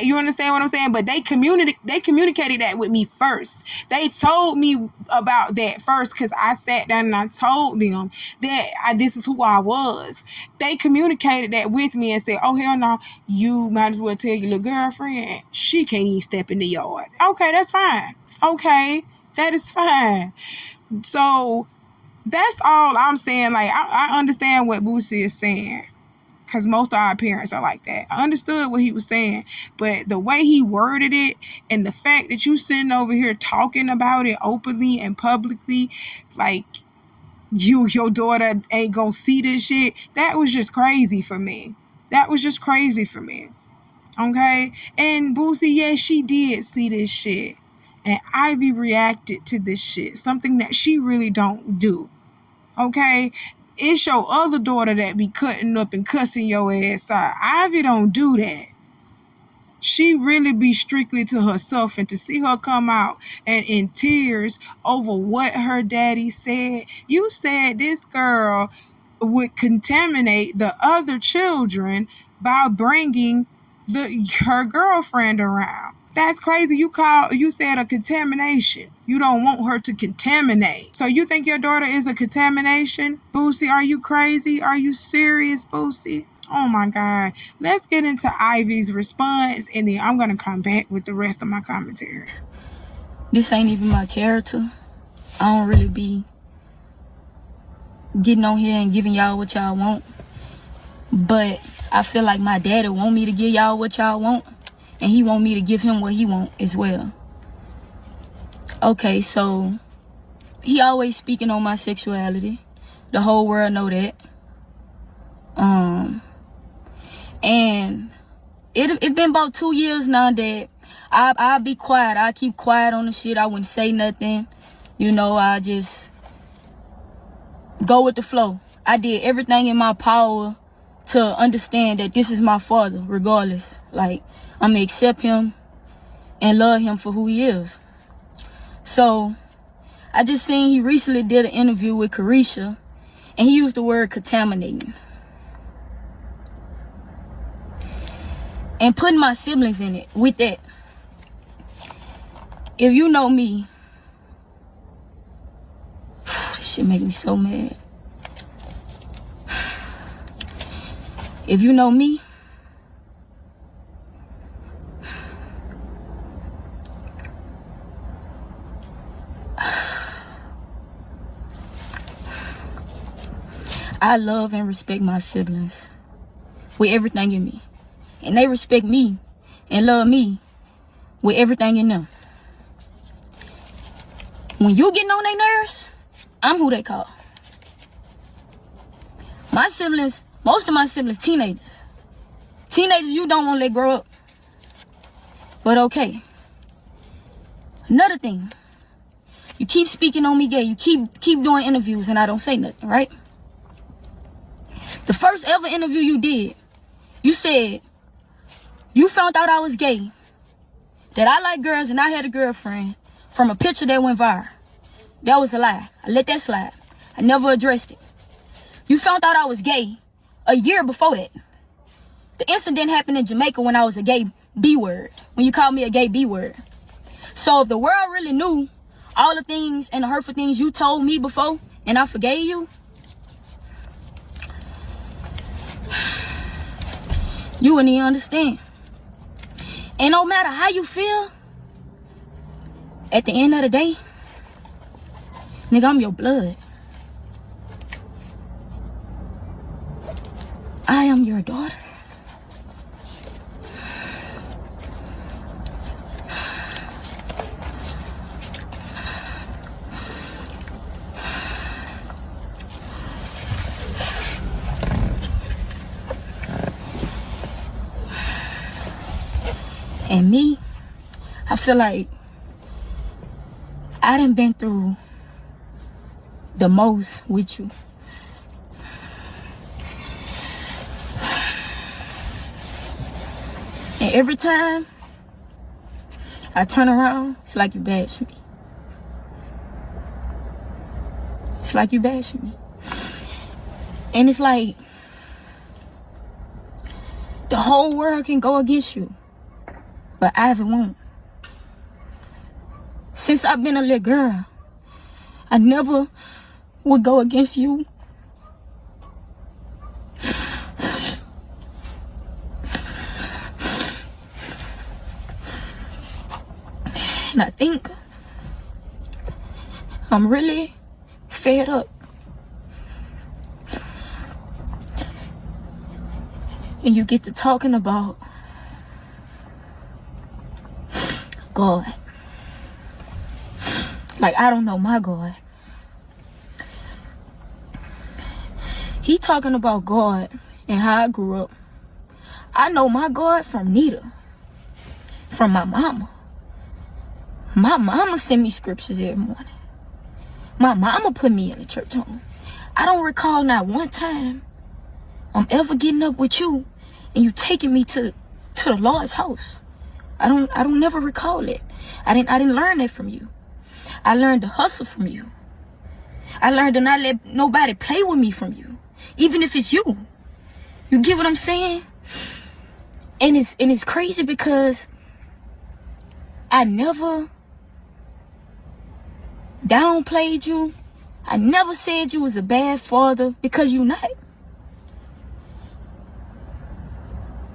You understand what I'm saying? But they communicated that with me first. They told me about that first, because I sat down and I told them that this is who I was. They communicated that with me and said, oh, hell no, you might as well tell your little girlfriend she can't even step in the yard. Okay, that's fine. Okay, that is fine. So that's all I'm saying. Like, I understand what Boosie is saying, because most of our parents are like that. I understood what he was saying, but the way he worded it and the fact that you sitting over here talking about it openly and publicly, like your daughter ain't gonna see this shit, that was just crazy for me. Okay? And Boosie, yes, she did see this shit. And Ivy reacted to this shit, something that she really don't do. Okay? It's your other daughter that be cutting up and cussing your ass out. Ivy don't do that. She really be strictly to herself, and to see her come out and in tears over what her daddy said. You said this girl would contaminate the other children by bringing her girlfriend around. That's crazy. You said a contamination. You don't want her to contaminate. So you think your daughter is a contamination? Boosie, are you crazy? Are you serious, Boosie? Oh my God. Let's get into Ivy's response and then I'm going to come back with the rest of my commentary. This ain't even my character. I don't really be getting on here and giving y'all what y'all want. But I feel like my daddy want me to give y'all what y'all want. And he want me to give him what he want as well. Okay, so he always speaking on my sexuality. The whole world know that. And it been about 2 years now that I'll be quiet. I keep quiet on the shit. I wouldn't say nothing. You know, I just go with the flow. I did everything in my power to understand that this is my father, regardless. Like, I'm gonna accept him and love him for who he is. So, I just seen he recently did an interview with Carisha, and he used the word contaminating. And putting my siblings in it with that. If you know me, this shit make me so mad. If you know me, I love and respect my siblings with everything in me. And they respect me and love me with everything in them. When you getting on their nerves, I'm who they call. My siblings, most of my siblings, teenagers. Teenagers you don't want to let grow up. But okay. Another thing. You keep speaking on me gay. You keep doing interviews and I don't say nothing, right? The first ever interview you did, you said you found out I was gay, that I like girls and I had a girlfriend from a picture that went viral. That was a lie. I let that slide. I never addressed it. You found out I was gay a year before that. The incident happened in Jamaica when I was a gay B-word, when you called me a gay B-word. So if the world really knew all the things and the hurtful things you told me before and I forgave you, you wouldn't even understand. And no matter how you feel, at the end of the day, nigga, I'm your blood. I am your daughter. And me, I feel like I done been through the most with you. And every time I turn around, it's like you bash me. It's like you bash me. And it's like the whole world can go against you, but Ivy won't. Since I've been a little girl, I never would go against you. And I think I'm really fed up. And you get to talking about God. Like, I don't know my God. He talking about God and how I grew up. I know my God from Nita. From my mama. My mama sent me scriptures every morning. My mama put me in the church home. I don't recall not one time I'm ever getting up with you and you taking me to the Lord's house. I don't never recall it. I didn't learn that from you. I learned to hustle from you. I learned to not let nobody play with me from you. Even if it's you. You get what I'm saying? And it's crazy because I never downplayed you. I never said you was a bad father, because you not.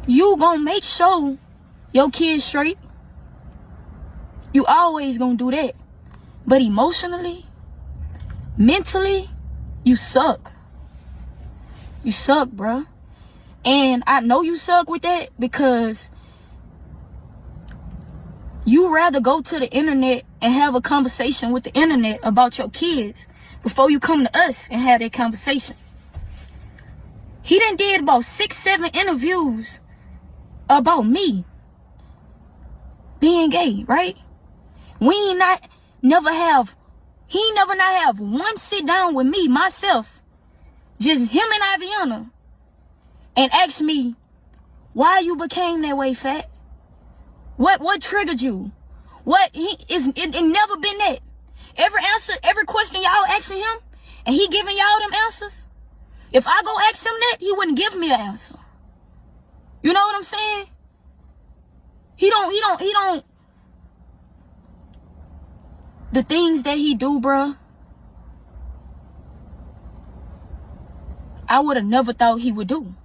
You gonna make sure your kids straight. You always gonna do that. But emotionally, mentally, you suck. You suck, bruh. And I know you suck with that because you rather go to the internet and have a conversation with the internet about your kids before you come to us and have that conversation. He done did about 6-7 interviews about me being gay, right? He never not have one sit down with me, myself, just him and Aviana, and ask me why you became that way, fat. What triggered you? It never been that. Every question y'all asking him, and he giving y'all them answers. If I go ask him that, he wouldn't give me an answer. You know what I'm saying? He don't. The things that he do, bruh, I would have never thought he would do.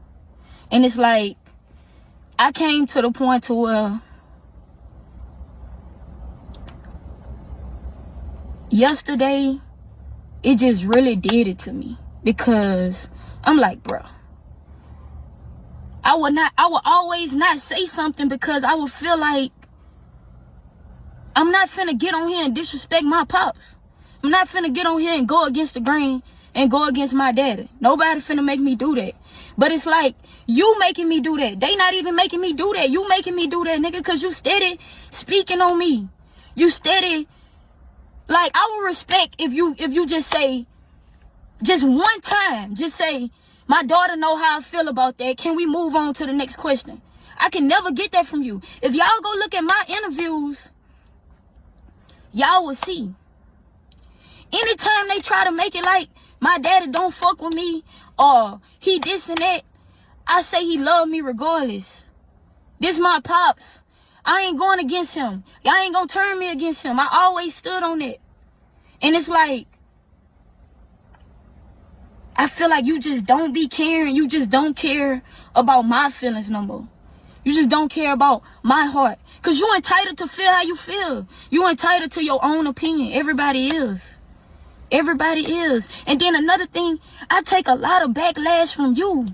And it's like, I came to the point to where yesterday, it just really did it to me. Because I'm like, bruh, I would always not say something because I would feel like I'm not finna get on here and disrespect my pops. I'm not finna get on here and go against the grain and go against my daddy. Nobody finna make me do that. But it's like, you making me do that. They not even making me do that. You making me do that, nigga, because you steady speaking on me. You steady. Like, I would respect if you just say, just one time, just say, my daughter know how I feel about that. Can we move on to the next question? I can never get that from you. If y'all go look at my interviews, y'all will see. Anytime they try to make it like my daddy don't fuck with me or he this and that, I say he love me regardless. This my pops. I ain't going against him. Y'all ain't gonna turn me against him. I always stood on it. And it's like, I feel like you just don't be caring. You just don't care about my feelings no more. You just don't care about my heart. Because you're entitled to feel how you feel. You're entitled to your own opinion. Everybody is. Everybody is. And then another thing, I take a lot of backlash from you.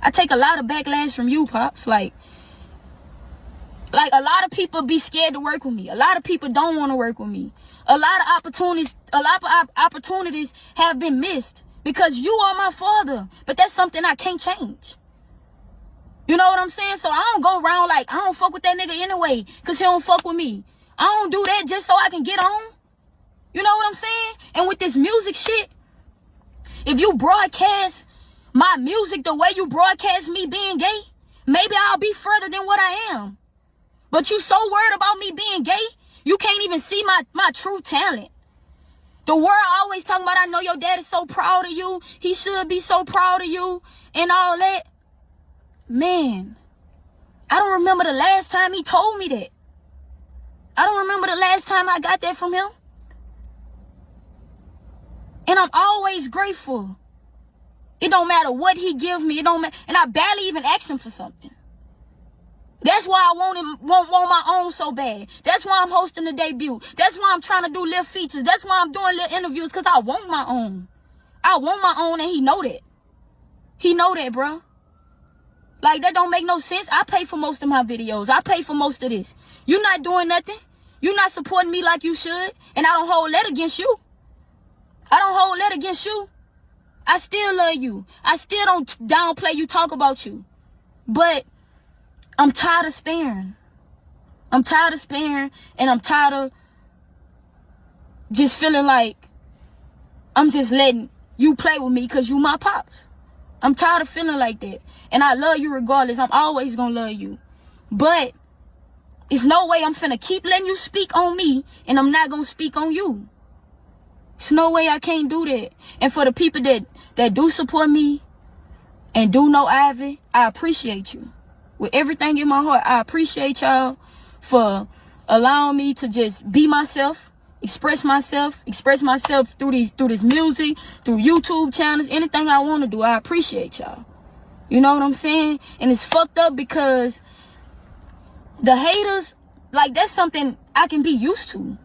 I take a lot of backlash from you, Pops. Like a lot of people be scared to work with me. A lot of people don't want to work with me. A lot of opportunities have been missed because you are my father. But that's something I can't change. You know what I'm saying? So I don't go around like, I don't fuck with that nigga anyway because he don't fuck with me. I don't do that just so I can get on. You know what I'm saying? And with this music shit, if you broadcast my music the way you broadcast me being gay, maybe I'll be further than what I am. But you so worried about me being gay, you can't even see my true talent. The world always talking about, I know your dad is so proud of you. He should be so proud of you and all that. Man, I don't remember the last time he told me that. I don't remember the last time I got that from him. And I'm always grateful. It don't matter what he gives me. It don't matter. And I barely even ask him for something. That's why I want my own so bad. That's why I'm hosting the debut. That's why I'm trying to do little features. That's why I'm doing little interviews, because I want my own. I want my own, and he know that. He know that, bro. Like, that don't make no sense. I pay for most of my videos. I pay for most of this. You're not doing nothing. You're not supporting me like you should. And I don't hold that against you. I don't hold that against you. I still love you. I still don't downplay you, talk about you. But I'm tired of sparing. I'm tired of sparing, and I'm tired of just feeling like I'm just letting you play with me because you my pops. I'm tired of feeling like that. And I love you regardless. I'm always going to love you. But there's no way I'm finna keep letting you speak on me and I'm not going to speak on you. There's no way I can't do that. And for the people that do support me and do know Ivy, I appreciate you. With everything in my heart, I appreciate y'all for allowing me to just be myself, express myself through this music, through YouTube channels, anything I want to do. I appreciate y'all. You know what I'm saying? And it's fucked up because the haters, like, that's something I can be used to.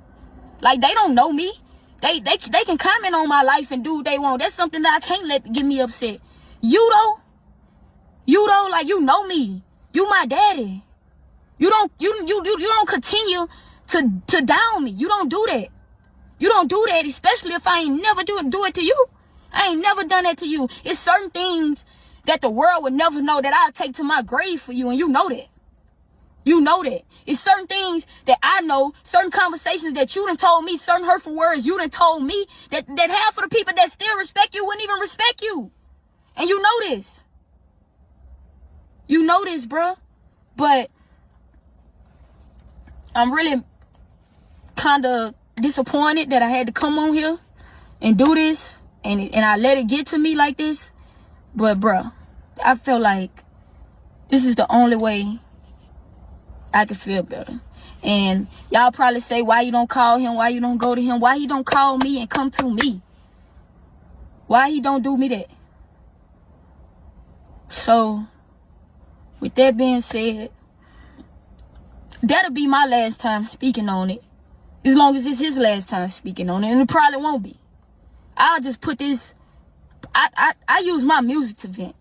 Like, they don't know me. They can comment on my life and do what they want. That's something that I can't let get me upset. You though, like, you know me. You my daddy. You don't continue to down me. You don't do that. You don't do that, especially if I ain't never do it to you. I ain't never done that to you. It's certain things that the world would never know that I'll take to my grave for you, and you know that. You know that. It's certain things that I know, certain conversations that you done told me, certain hurtful words you done told me, that half of the people that still respect you wouldn't even respect you. And you know this. You know this, bruh. But I'm really kind of disappointed that I had to come on here and do this, and I let it get to me like this. But bruh, I feel like this is the only way I can feel better. And y'all probably say, why you don't call him, why you don't go to him, why he don't call me and come to me, why he don't do me that. So with that being said, that'll be my last time speaking on it, as long as it's his last time speaking on it, and it probably won't be. I'll just put this, I use my music to vent.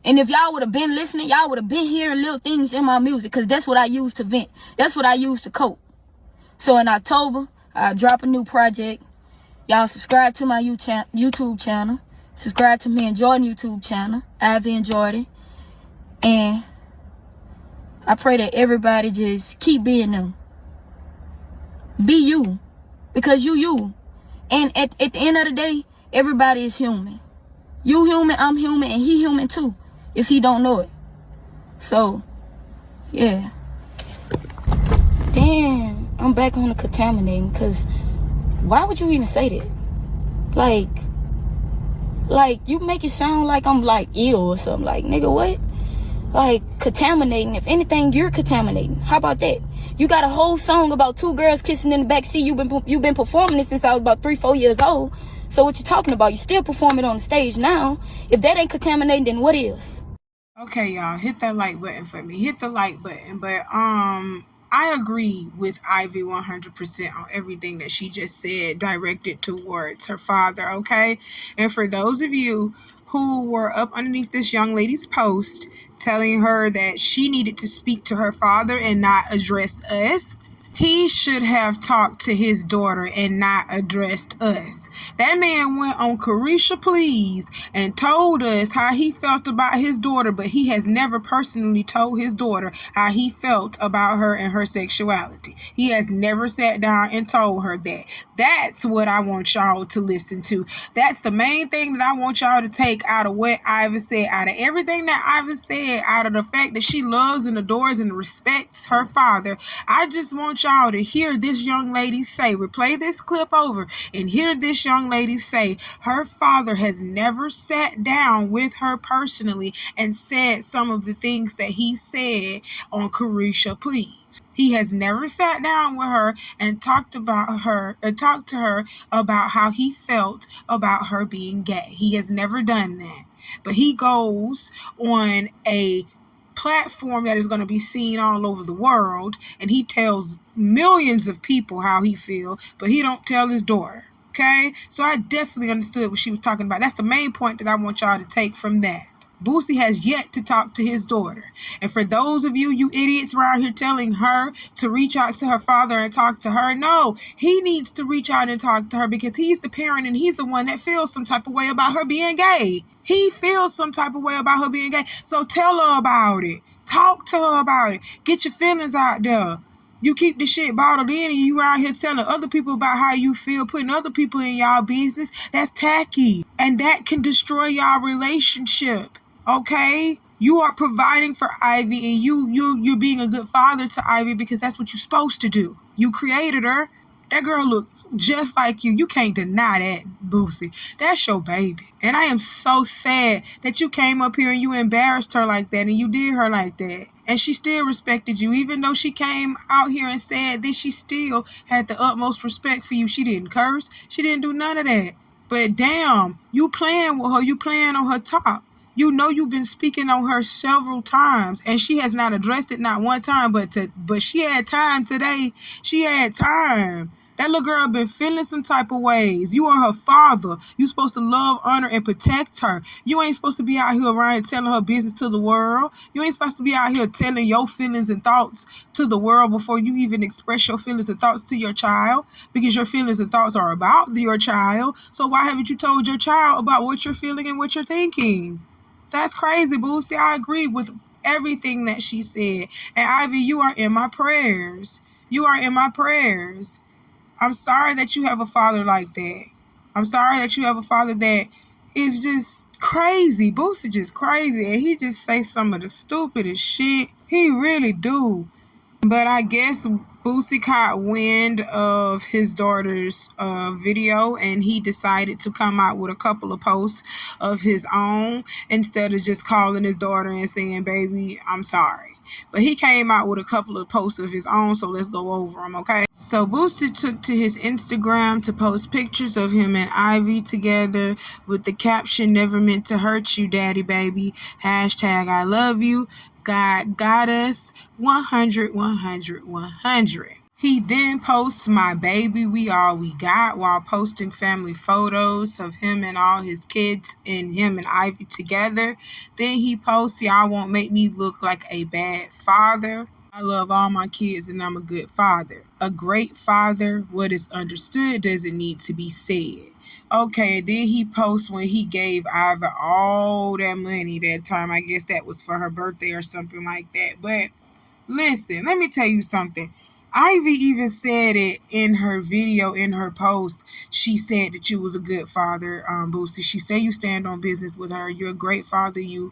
And if y'all would have been listening, y'all would have been hearing little things in my music, because that's what I use to vent. That's what I use to cope. So in October, I'll drop a new project. Y'all subscribe to my YouTube channel. Subscribe to me and Jordan YouTube channel. I've enjoyed it. And I pray that everybody just keep being them. Be you. Because you. And at the end of the day, everybody is human. You human, I'm human, and he human too, if he don't know it. So, yeah. Damn, I'm back on the contaminating, because why would you even say that? Like, you make it sound like I'm, like, ill or something. Like, nigga, what? Like, contaminating. If anything, you're contaminating. How about that? You got a whole song about two girls kissing in the backseat. You've been performing this since I was about 3-4 years old. So what you talking about? You still performing on the stage now. If that ain't contaminating, then what is? Okay, y'all, hit that like button for me. Hit the like button. But I agree with Ivy 100% on everything that she just said, directed towards her father, okay? And for those of you who were up underneath this young lady's post telling her that she needed to speak to her father and not address us, he should have talked to his daughter and not addressed us. That man went on Carisha Please and told us how he felt about his daughter, but he has never personally told his daughter how he felt about her and her sexuality. He has never sat down and told her that. That's what I want y'all to listen to. That's the main thing that I want y'all to take out of what Ivy said, out of everything that Ivy said, out of the fact that she loves and adores and respects her father. I just want y'all to hear this young lady say, replay this clip over and hear this young lady say her father has never sat down with her personally and said some of the things that he said on Carisha Please. He has never sat down with her and talked to her about how he felt about her being gay. He has never done that. But he goes on a platform that is going to be seen all over the world, and he tells millions of people how he feels, but he don't tell his daughter. Okay? So I definitely understood what she was talking about. That's the main point that I want y'all to take from that. Boosie has yet to talk to his daughter. And for those of you idiots around here telling her to reach out to her father and talk to her, no, he needs to reach out and talk to her, because he's the parent and he's the one that feels some type of way about her being gay. He feels some type of way about her being gay. So tell her about it. Talk to her about it. Get your feelings out there. You keep the shit bottled in and you out here telling other people about how you feel, putting other people in y'all business. That's tacky. And that can destroy y'all relationship. Okay? You are providing for Ivy, and you're being a good father to Ivy, because that's what you're supposed to do. You created her. That girl looks just like you. You can't deny that, Boosie. That's your baby. And I am so sad that you came up here and you embarrassed her like that and you did her like that. And she still respected you. Even though she came out here and said this, she still had the utmost respect for you. She didn't curse. She didn't do none of that. But damn, you playing with her. You playing on her top. You know you've been speaking on her several times, and she has not addressed it not one time, but she had time today. She had time. That little girl been feeling some type of ways. You are her father. You supposed to love, honor, and protect her. You ain't supposed to be out here around telling her business to the world. You ain't supposed to be out here telling your feelings and thoughts to the world before you even express your feelings and thoughts to your child, because your feelings and thoughts are about your child. So why haven't you told your child about what you're feeling and what you're thinking? That's crazy, Boosie. I agree with everything that she said. And Ivy, you are in my prayers. You are in my prayers. I'm sorry that you have a father like that. I'm sorry that you have a father that is just crazy. Boosie just crazy. And he just say some of the stupidest shit. He really do. But I guess Boosie caught wind of his daughter's video, and he decided to come out with a couple of posts of his own instead of just calling his daughter and saying, baby, I'm sorry. But he came out with a couple of posts of his own, so let's go over them, okay? So Boosie took to his Instagram to post pictures of him and Ivy together with the caption, never meant to hurt you, daddy, baby. Hashtag I love you. God got us. 100, 100, 100. He then posts my baby, we all we got, while posting family photos of him and all his kids and him and Ivy together. Then he posts, y'all won't make me look like a bad father. I love all my kids and I'm a good father. A great father, what is understood doesn't need to be said. Okay, then he posts when he gave Ivy all that money that time. I guess that was for her birthday or something like that. But listen, let me tell you something. Ivy even said it in her video, in her post. She said that you was a good father, Boosie. She said you stand on business with her. You're a great father. You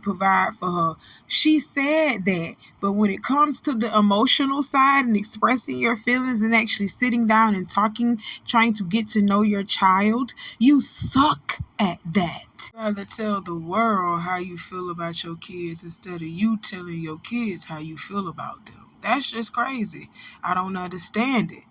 provide for her. She said that. But when it comes to the emotional side and expressing your feelings and actually sitting down and talking, trying to get to know your child, you suck at that. Rather tell the world how you feel about your kids instead of you telling your kids how you feel about them. That's just crazy. I don't understand it.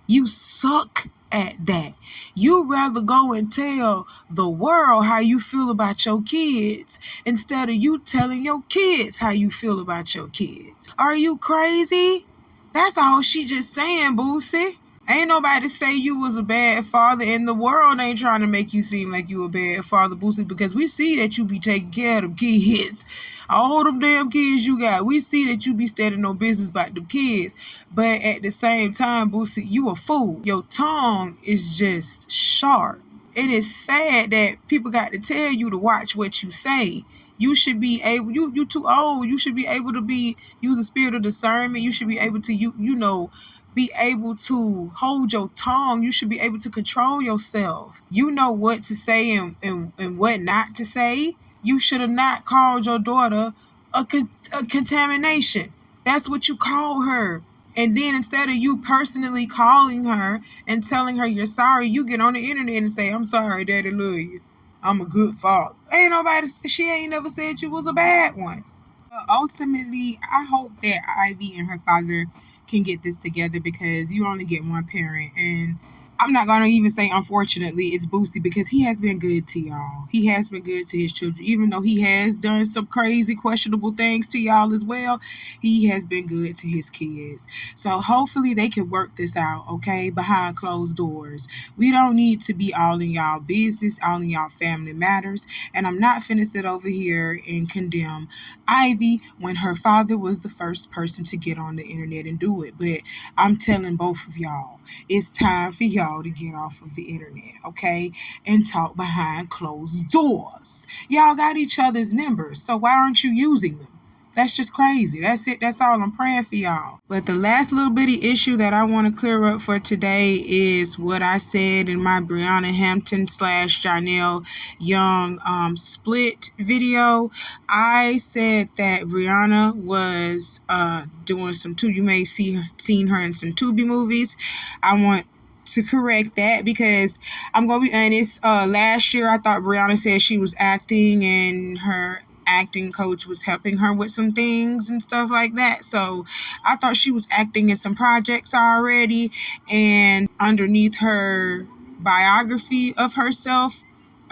You suck at that. You rather go and tell the world how you feel about your kids instead of you telling your kids how you feel about your kids. Are you crazy? That's all she just saying, Boosie. Ain't nobody say you was a bad father, and the world ain't trying to make you seem like you a bad father, Boosie, because we see that you be taking care of them kids. All them damn kids you got. We see that you be standing on business about them kids. But at the same time, Boosie, you a fool. Your tongue is just sharp. It is sad that people got to tell you to watch what you say. You should be able, you too old. You should be able to use a spirit of discernment. You should be able to, be able to hold your tongue. You should be able to control yourself. You know what to say and what not to say. You should have not called your daughter a contamination. That's what you call her. And then instead of you personally calling her and telling her you're sorry, you get on the internet and say, I'm sorry, daddy, love you. I'm a good father. She ain't never said you was a bad one. But ultimately, I hope that Ivy and her father can get this together, because you only get one parent. And I'm not going to even say unfortunately it's Boosie, because he has been good to y'all. He has been good to his children. Even though he has done some crazy questionable things to y'all as well, he has been good to his kids. So hopefully they can work this out, okay, behind closed doors. We don't need to be all in y'all business, all in y'all family matters. And I'm not finna sit over here and condemn Ivy when her father was the first person to get on the internet and do it. But I'm telling both of y'all, it's time for y'all to get off of the internet, okay? And talk behind closed doors. Y'all got each other's numbers, so why aren't you using them? That's just crazy. That's it. That's all. I'm praying for y'all. But the last little bitty issue that I want to clear up for today is what I said in my Brianna Hampton / Janelle Young split video. I said that Brianna was doing some you may seen her in some Tubi movies. I want to correct that because I'm gonna be honest. Last year I thought Brianna said she was acting and her acting coach was helping her with some things and stuff like that. So I thought she was acting in some projects already, and underneath her biography of herself,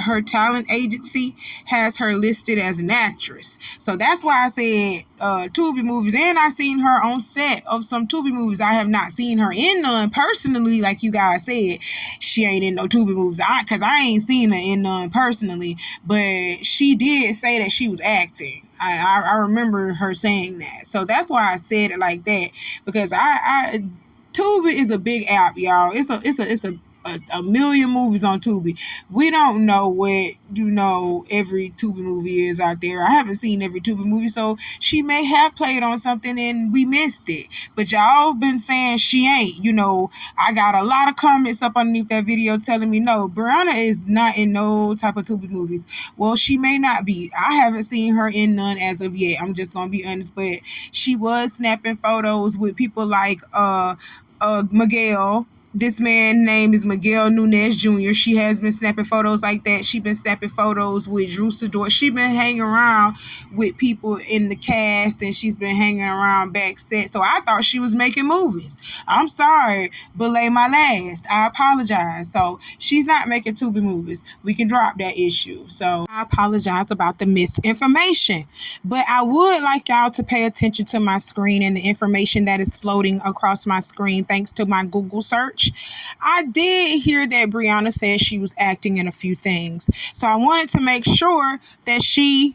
her talent agency has her listed as an actress. So that's why I said Tubi movies, and I seen her on set of some Tubi movies. I have not seen her in none personally, like you guys said. She ain't in no Tubi movies because I ain't seen her in none personally, but she did say that she was acting. I remember her saying that. So that's why I said it like that, because Tubi is a big app, y'all. It's a million movies on Tubi. We don't know what every Tubi movie is out there. I haven't seen every Tubi movie, so she may have played on something and we missed it. But y'all been saying she ain't. I got a lot of comments up underneath that video telling me no, Brianna is not in no type of Tubi movies. Well, she may not be. I haven't seen her in none as of yet. I'm just gonna be honest, but she was snapping photos with people like Miguel. This man's name is Miguel Nunez Jr. She has been snapping photos like that. She been snapping photos with Drew Sidor. She been hanging around with people in the cast, and she's been hanging around backstage. So I thought she was making movies. I'm sorry, belay my last. I apologize. So she's not making Tubi movies. We can drop that issue. So I apologize about the misinformation. But I would like y'all to pay attention to my screen and the information that is floating across my screen thanks to my Google search. I did hear that Brianna said she was acting in a few things. So I wanted to make sure that she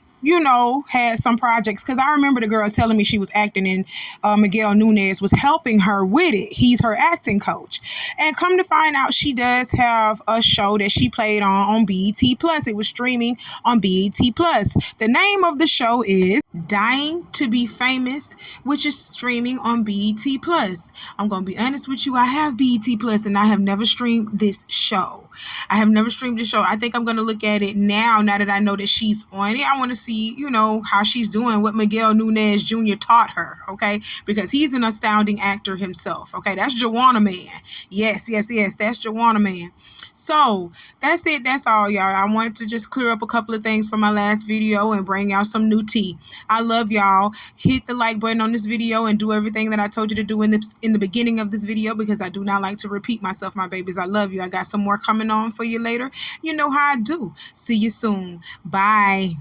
had some projects, because I remember the girl telling me she was acting and Miguel Nunez was helping her with it. He's her acting coach. And come to find out, she does have a show that she played on BET Plus. It was streaming on BET Plus. The name of the show is Dying to Be Famous, which is streaming on BET Plus. I'm going to be honest with you. I have BET Plus and I have never streamed this show. I think I'm going to look at it now that I know that she's on it. I want to see, how she's doing, what Miguel Nunez Jr. taught her, okay? Because he's an astounding actor himself, okay? That's Joanna Man. Yes, that's Joanna Man. So that's it. That's all, y'all. I wanted to just clear up a couple of things from my last video and bring y'all some new tea. I love y'all. Hit the like button on this video and do everything that I told you to do in the beginning of this video, because I do not like to repeat myself, my babies. I love you. I got some more coming on for you later. You know how I do. See you soon. Bye.